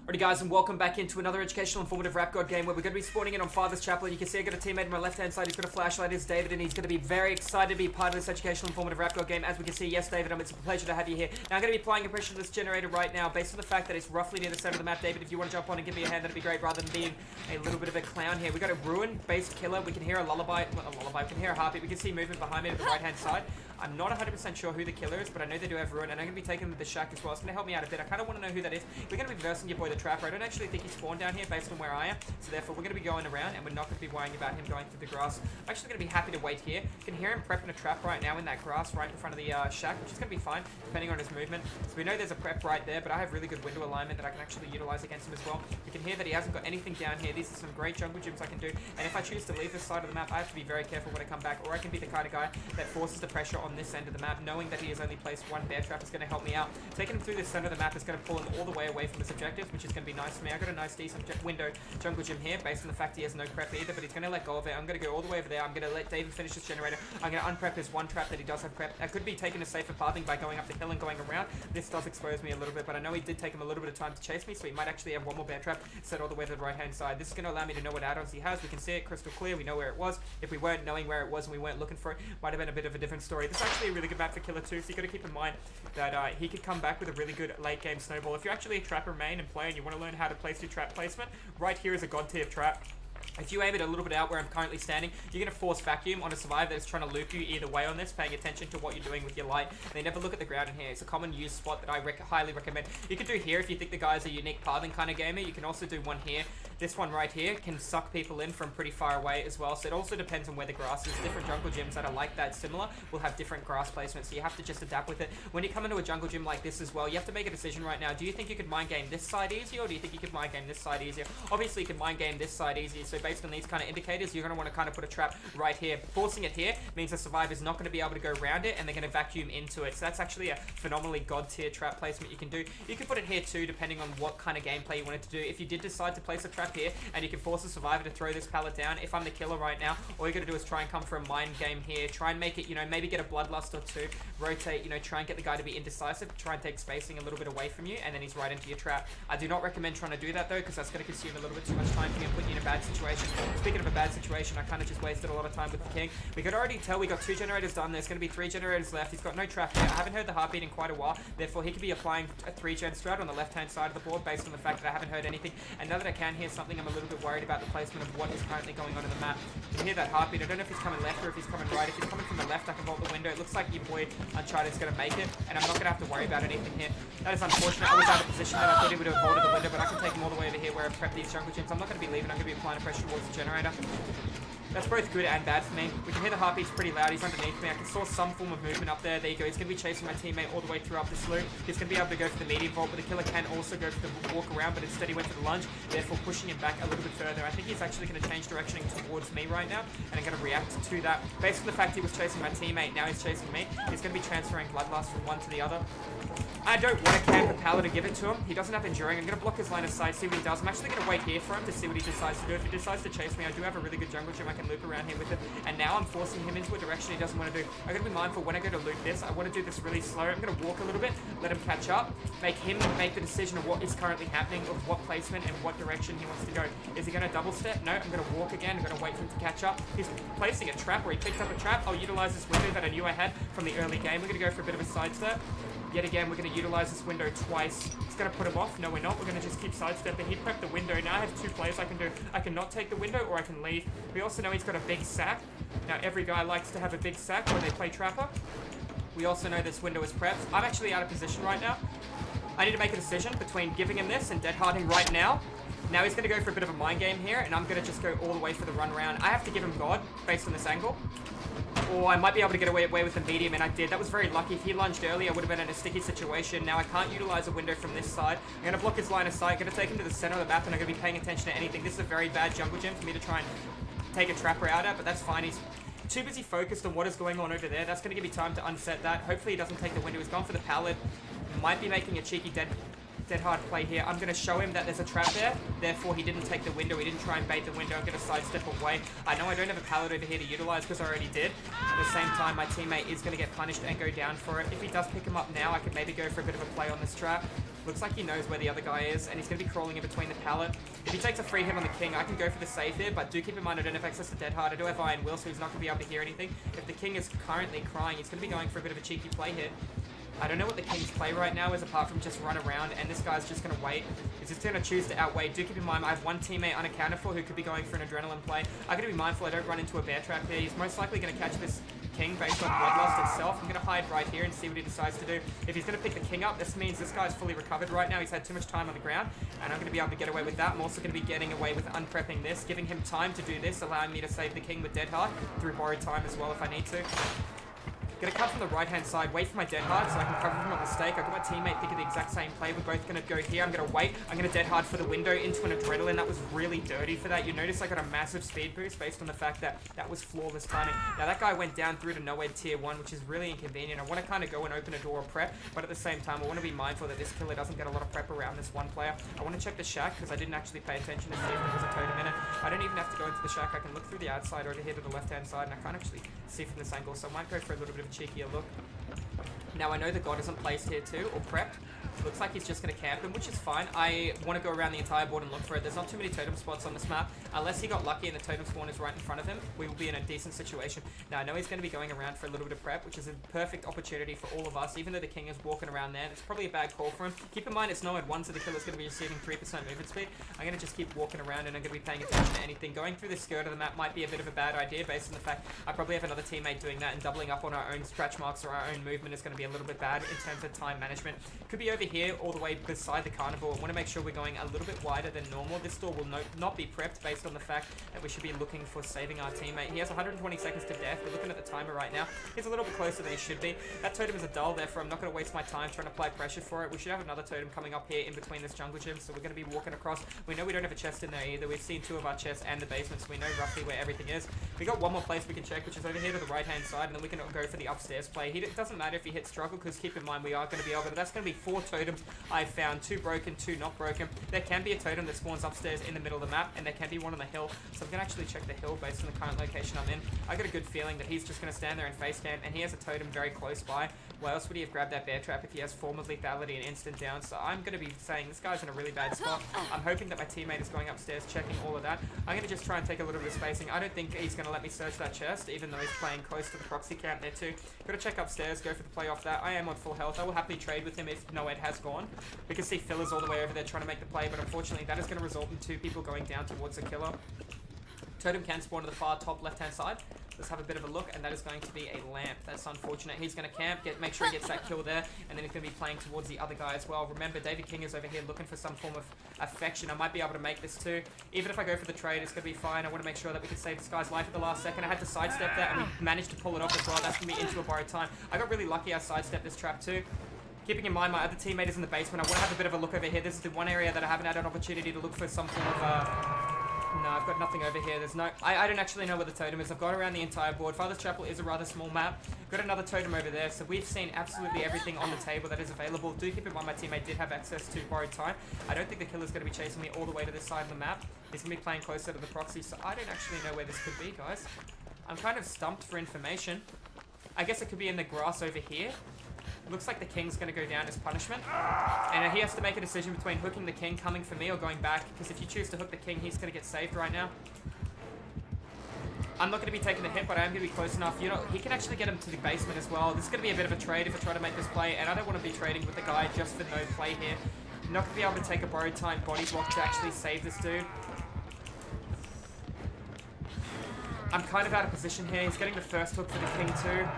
Alrighty guys, and welcome back into another educational informative RapGod game where we're going to be spawning in on Father's Chapel. And you can see I've got a teammate on my left hand side who's got a flashlight. It's David, and he's going to be very excited to be part of this educational informative RapGod game. As we can see, yes David, it's a pleasure to have you here. Now I'm going to be applying a pressure to this generator right now based on the fact that it's roughly near the center of the map. David, if you want to jump on and give me a hand, that'd be great, rather than being a little bit of a clown here. We've got a ruin-based killer. We can hear a lullaby, we can hear a heartbeat. We can see movement behind me to the right hand side. I'm not 100% sure who the killer is, but I know they do have ruin, and I'm going to be taking them to the shack as well. It's going to help me out a bit. I kind of want to know who that is. We're going to be versing your boy the Trapper. I don't actually think he spawned down here based on where I am, so therefore we're going to be going around, and we're not going to be worrying about him going through the grass. I'm actually going to be happy to wait here. You can hear him prepping a trap right now in that grass right in front of the shack, which is going to be fine, depending on his movement. So we know there's a prep right there, but I have really good window alignment that I can actually utilize against him as well. We can hear that he hasn't got anything down here. These are some great jungle gyms I can do, and if I choose to leave this side of the map, I have to be very careful when I come back, or I can be the kind of guy that forces the pressure on this end of the map, knowing that he has only placed one bear trap is going to help me out. Taking him through the center of the map is going to pull him all the way away from his objectives, which is going to be nice for me. I got a nice decent window jungle gym here based on the fact he has no prep either, but he's going to let go of it. I'm going to go all the way over there. I'm going to let David finish this generator. I'm going to unprep his one trap that he does have prep. I could be taking a safer pathing by going up the hill and going around. This does expose me a little bit, but I know he did take him a little bit of time to chase me, so he might actually have one more bear trap set all the way to the right hand side. This is going to allow me to know what add-ons he has. We can see it crystal clear. We know where it was. If we weren't knowing where it was and we weren't looking for it, might have been a bit of a different story. This is actually a really good map for Killer 2, so you got to keep in mind that he could come back with a really good late game snowball. If you're actually a trapper main and player and you want to learn how to place your trap placement, right here is a god tier trap. If you aim it a little bit out where I'm currently standing, you're going to force vacuum on a survivor that is trying to loop you either way on this, paying attention to what you're doing with your light. And they never look at the ground in here. It's a common use spot that I highly recommend. You can do here if you think the guy's a unique pathing kind of gamer. You can also do one here. This one right here can suck people in from pretty far away as well. So it also depends on where the grass is. Different jungle gyms that are like that similar will have different grass placements. So you have to just adapt with it. When you come into a jungle gym like this as well, you have to make a decision right now. Do you think you could mind game this side easier, or do you think you could mind game this side easier? Obviously you can mind game this side easier. So based on these kind of indicators, you're going to want to kind of put a trap right here. Forcing it here means the survivor's not going to be able to go around it, and they're going to vacuum into it. So that's actually a phenomenally god tier trap placement you can do. You can put it here too, depending on what kind of gameplay you wanted to do. If you did decide to place a trap here, and you can force the survivor to throw this pallet down, if I'm the killer right now, all you got to do is try and come for a mind game here. Try and make it, you know, maybe get a bloodlust or two. Rotate, you know, try and get the guy to be indecisive. Try and take spacing a little bit away from you, and then he's right into your trap. I do not recommend trying to do that though, because that's going to consume a little bit too much time for you and put you in a bad situation. Speaking of a bad situation, I kind of just wasted a lot of time with the king. We could already tell we got 2 generators done. There's going to be 3 generators left. He's got no trap here. I haven't heard the heartbeat in quite a while. Therefore, he could be applying a 3-gen strat on the left-hand side of the board based on the fact that I haven't heard anything. And now that I can hear something, I'm a little bit worried about the placement of what is currently going on in the map. You can hear that heartbeat. I don't know if he's coming left or if he's coming right. If he's coming from the left, I can vault the window. It looks like your boy Uncharted's going to make it, and I'm not going to have to worry about anything here. That is unfortunate. I was out of position there. I thought he would have vaulted the window, but I can take him all the way over here where I've prepped these jungle gyms. I'm not going to be leaving. I'm going to be applying pressure towards the generator. That's both good and bad for me. We can hear the heartbeat's pretty loud. He's underneath me. I can saw some form of movement up there. There you go. He's going to be chasing my teammate all the way through up this loop. He's going to be able to go for the medium vault, but the killer can also go for the walk around, but instead he went for the lunge, therefore pushing him back a little bit further. I think he's actually going to change directioning towards me right now, and I'm going to react to that. Based on the fact he was chasing my teammate, now he's chasing me. He's going to be transferring bloodlust from one to the other. I don't want to camp a pallet to give it to him. He doesn't have enduring. I'm going to block his line of sight, see what he does. I'm actually going to wait here for him to see what he decides to do. If he decides to chase me, I do have a really good jungle gym. I can loop around here with it. And now I'm forcing him into a direction he doesn't want to do. I'm going to be mindful when I go to loop this. I want to do this really slow. I'm going to walk a little bit, let him catch up, make him make the decision of what is currently happening, of what placement and what direction he wants to go. Is he going to double step? No, I'm going to walk again. I'm going to wait for him to catch up. He's placing a trap, or he picked up a trap. I'll utilize this window that I knew I had from the early game. We're going to go for a bit of a sidestep. Yet again, we're going to utilize this window twice. It's going to put him off. No, we're not. We're going to just keep sidestepping. He prepped the window. Now I have 2 plays I can do. I can not take the window, or I can leave. We also know he's got a big sack. Now, every guy likes to have a big sack when they play Trapper. We also know this window is prepped. I'm actually out of position right now. I need to make a decision between giving him this and deadharding right now. Now he's going to go for a bit of a mind game here, and I'm going to just go all the way for the run around. I have to give him God based on this angle. Or I might be able to get away with the medium, and I did. That was very lucky. If he lunged earlier, I would have been in a sticky situation. Now I can't utilize a window from this side. I'm going to block his line of sight. I'm going to take him to the center of the map, and I'm going to be paying attention to anything. This is a very bad jungle gym for me to try and take a trapper out at, but that's fine. He's too busy focused on what is going on over there. That's going to give me time to unset that. Hopefully he doesn't take the window. He's gone for the pallet. Might be making a cheeky dead hard play here. I'm going to show him that there's a trap there. Therefore, he didn't take the window. He didn't try and bait the window. I'm going to sidestep away. I know I don't have a pallet over here to utilize because I already did. At the same time, my teammate is going to get punished and go down for it. If he does pick him up now, I could maybe go for a bit of a play on this trap. Looks like he knows where the other guy is, and he's going to be crawling in between the pallet. If he takes a free hit on the king, I can go for the save here, but do keep in mind I don't have access to Dead Hard. I do have Iron Will, so he's not going to be able to hear anything. If the king is currently crying, he's going to be going for a bit of a cheeky play here. I don't know what the king's play right now is, apart from just run around, and this guy's just going to wait. He's just going to choose to outweigh. Do keep in mind, I have one teammate unaccounted for who could be going for an adrenaline play. I got to be mindful I don't run into a bear trap here. He's most likely going to catch this king based on Bloodlust itself. I'm going to hide right here and see what he decides to do. If he's going to pick the king up, this means this guy's fully recovered right now. He's had too much time on the ground, and I'm going to be able to get away with that. I'm also going to be getting away with unprepping this, giving him time to do this, allowing me to save the king with Dead Hard through borrowed time as well if I need to. Gonna cut from the right-hand side, wait for my Dead Hard so I can cover him on the stake. I've got my teammate thinking the exact same play. We're both gonna go here. I'm gonna wait. I'm gonna Dead Hard for the window into an Adrenaline. That was really dirty for that. You notice I got a massive speed boost based on the fact that that was flawless timing. Now that guy went down through to NOED tier 1, which is really inconvenient. I want to kind of go and open a door or prep, but at the same time I want to be mindful that this killer doesn't get a lot of prep around this one player. I want to check the shack because I didn't actually pay attention to see if there was a totem in it. I don't even have to go into the shack. I can look through the outside over here to the left-hand side, and I can't actually see from this angle, so I might go for a little bit of a cheekier look. Now I know the god isn't placed here too, or prepped. Looks like he's just going to camp him, which is fine. I want to go around the entire board and look for it. There's not too many totem spots on this map. Unless he got lucky and the totem spawn is right in front of him, we will be in a decent situation. Now I know he's going to be going around for a little bit of prep, which is a perfect opportunity for all of us, even though the king is walking around there. It's probably a bad call for him. Keep in mind it's NOED 1, so the killer's going to be receiving 3% movement speed. I'm going to just keep walking around and I'm going to be paying attention to anything. Going through the skirt of the map might be a bit of a bad idea based on the fact I probably have another teammate doing that, and doubling up on our own scratch marks or our own movement is going to be a little bit bad in terms of time management. Could be over here all the way beside the carnival. I want to make sure we're going a little bit wider than normal. This door will not be prepped based on the fact that we should be looking for saving our teammate. He has 120 seconds to death. We're looking at the timer right now. He's a little bit closer than he should be. That totem is a dull, therefore I'm not going to waste my time trying to apply pressure for it. We should have another totem coming up here in between this jungle gym, so we're going to be walking across. We know we don't have a chest in there either. We've seen 2 of our chests and the basement, so we know roughly where everything is. We got one more place we can check, which is over here to the right hand side, and then we can go for the upstairs play. It doesn't matter if he hits struggle, because keep in mind we are going to be able to. That's going to be 4 totems I've found. 2 broken, 2 not broken. There can be a totem that spawns upstairs in the middle of the map, and there can be one on the hill, so I'm going to actually check the hill based on the current location I'm in. I got a good feeling that he's just going to stand there and face cam, and he has a totem very close by. Why else would he have grabbed that bear trap if he has form of lethality and instant down? So I'm going to be saying this guy's in a really bad spot. I'm hoping that my teammate is going upstairs checking all of that. I'm going to just try and take a little bit of spacing. I don't think he's going to let me search that chest, even though he's playing close to the proxy camp there too. Got to check upstairs, go for the play off that. I am on full health. I will happily trade with him if NOED has gone. We can see fillers all the way over there trying to make the play, but unfortunately that is going to result in 2 people going down towards the killer. Totem can spawn to the far top left-hand side. Let's have a bit of a look, and that is going to be a lamp. That's unfortunate. He's going to camp, make sure he gets that kill there, and then he's going to be playing towards the other guy as well. Remember, David King is over here looking for some form of affection. I might be able to make this too. Even if I go for the trade, it's going to be fine. I want to make sure that we can save this guy's life at the last second. I had to sidestep that, and we managed to pull it off as well. That's going to be into a borrowed time. I got really lucky I sidestepped this trap too. Keeping in mind my other teammate is in the basement, I want to have a bit of a look over here. This is the one area that I haven't had an opportunity to look for some form of no, I've got nothing over here. There's no... I don't actually know where the totem is. I've gone around the entire board. Father's Chapel is a rather small map. Got another totem over there. So we've seen absolutely everything on the table that is available. Do keep in mind my teammate did have access to borrowed time. I don't think the killer's going to be chasing me all the way to this side of the map. He's going to be playing closer to the proxy. So I don't actually know where this could be, guys. I'm kind of stumped for information. I guess it could be in the grass over here. Looks like the king's going to go down as punishment. And he has to make a decision between hooking the king, coming for me, or going back. Because if you choose to hook the king, he's going to get saved right now. I'm not going to be taking the hit, but I am going to be close enough. You know, he can actually get him to the basement as well. This is going to be a bit of a trade if I try to make this play. And I don't want to be trading with the guy just for no play here. I'm not going to be able to take a borrowed time body block to actually save this dude. I'm kind of out of position here. He's getting the first hook for the king too.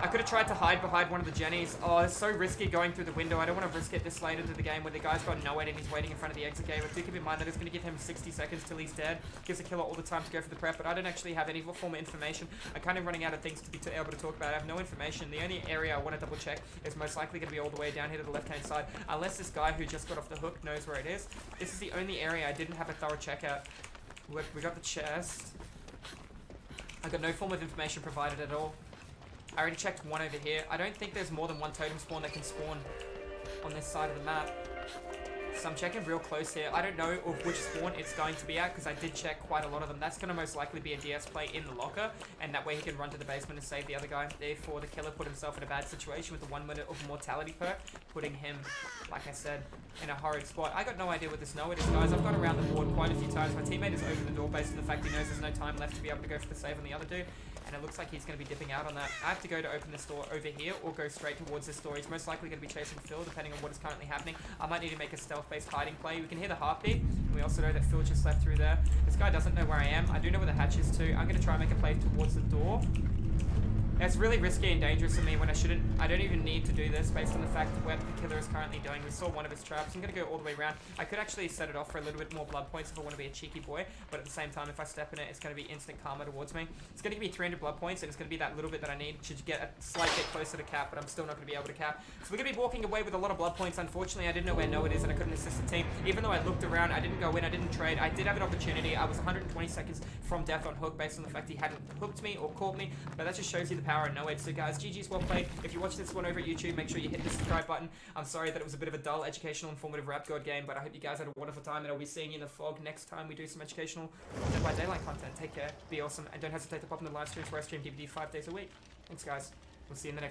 I could have tried to hide behind one of the Jennies. Oh, it's so risky going through the window. I don't want to risk it this late into the game where the guy's got NOED and he's waiting in front of the exit gate. But do keep in mind that it's going to give him 60 seconds till he's dead. Gives the killer all the time to go for the prep, but I don't actually have any form of information. I'm kind of running out of things to be able to talk about. I have no information. The only area I want to double check is most likely going to be all the way down here to the left-hand side, unless this guy who just got off the hook knows where it is. This is the only area I didn't have a thorough check out. We got the chest. I got no form of information provided at all. I already checked one over here. I don't think there's more than one totem spawn that can spawn on this side of the map. So I'm checking real close here. I don't know of which spawn it's going to be at because I did check quite a lot of them. That's going to most likely be a DS play in the locker, and that way he can run to the basement and save the other guy. Therefore, the killer put himself in a bad situation with the 1 minute of mortality perk, putting him, like I said, in a horrid spot. I got no idea what this NOED is, guys. I've gone around the board quite a few times. My teammate has opened the door based on the fact he knows there's no time left to be able to go for the save on the other dude. And it looks like he's going to be dipping out on that. I have to go to open this door over here or go straight towards this door. He's most likely going to be chasing Phil, depending on what is currently happening. I might need to make a stealth-based hiding play. We can hear the heartbeat, and we also know that Phil just left through there. This guy doesn't know where I am. I do know where the hatch is too. I'm going to try and make a play towards the door. It's really risky and dangerous for me when I shouldn't. I don't even need to do this based on the fact of what the killer is currently doing. We saw one of his traps. I'm going to go all the way around. I could actually set it off for a little bit more blood points if I want to be a cheeky boy, but at the same time, if I step in it, it's going to be instant karma towards me. It's going to give me 300 blood points, and it's going to be that little bit that I need to get a slight bit closer to cap, but I'm still not going to be able to cap. So we're going to be walking away with a lot of blood points. Unfortunately, I didn't know where NOED is, and I couldn't assist the team. Even though I looked around, I didn't go in, I didn't trade. I did have an opportunity. I was 120 seconds from death on hook based on the fact he hadn't hooked me or caught me, but that just shows you the power of NOED. So guys, GG's well played. If you're watching this one over at YouTube, make sure you hit the subscribe button. I'm sorry that it was a bit of a dull, educational, informative RapGod game, but I hope you guys had a wonderful time, and I'll be seeing you in the fog next time we do some educational Dead by Daylight content. Take care, be awesome, and don't hesitate to pop in the live streams where I stream DVD 5 days a week. Thanks guys, we'll see you in the next